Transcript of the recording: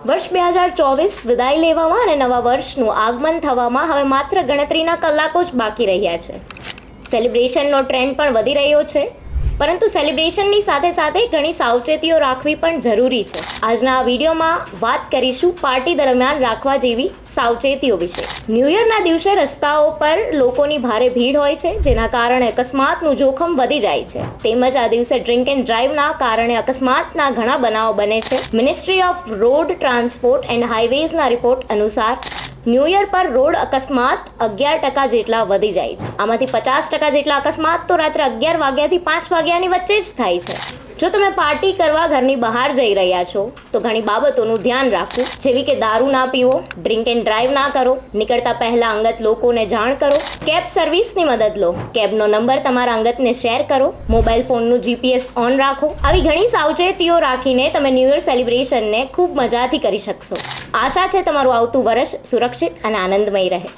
વર્ષ 2024 વિદાય લેવામાં અને નવા વર્ષનું આગમન થવામાં હવે માત્ર ગણતરીના કલાકો જ બાકી રહ્યા છે. સેલિબ્રેશનનો ટ્રેન્ડ પણ વધી રહ્યો છે, પરંતુ સેલિબ્રેશનની સાથે સાથે ઘણી સાવચેતીઓ રાખવી પણ જરૂરી છે. આજના આ વિડીયોમાં વાત કરીશું પાર્ટી દરમિયાન રાખવા જેવી સાવચેતીઓ વિશે. ન્યૂ યરના દિવસે રસ્તાઓ પર લોકોની ભારે ભીડ હોય છે, જેના કારણે અકસ્માતનું જોખમ વધી જાય છે. તેમજ આ દિવસે ડ્રિંક એન્ડ ડ્રાઈવના કારણે અકસ્માતના ઘણા બનાવો બને છે. Ministry of road transport and હાઈવેઝના રિપોર્ટ અનુસાર ન્યૂ યર પર રોડ અકસ્માત 11% જેટલા વધી જાય છે. આમાંથી 50% જેટલા અકસ્માત તો રાત્રે 11 વાગ્યાથી 5 વાગ્યાની વચ્ચે જ થાય છે. જો તમે પાર્ટી કરવા ઘરની બહાર જઈ રહ્યા છો તો ઘણી બાબતોનું ધ્યાન રાખવું, જેવી કે દારૂ ના પીવો, ડ્રિંક એન્ડ ડ્રાઈવ ના કરો, નીકળતા પહેલા અંગત લોકોને જાણ કરો, કેબ સર્વિસની મદદ લો, કેબનો નંબર તમારા અંગતને શેર કરો, મોબાઈલ ફોનનું GPS ઓન રાખો. આવી ઘણી સાવચેતીઓ રાખીને તમે ન્યૂ યર સેલિબ્રેશનને ખૂબ મજાથી કરી શકશો. આશા છે તમારું આવતું વર્ષ સુરક્ષિત અને આનંદમય રહે.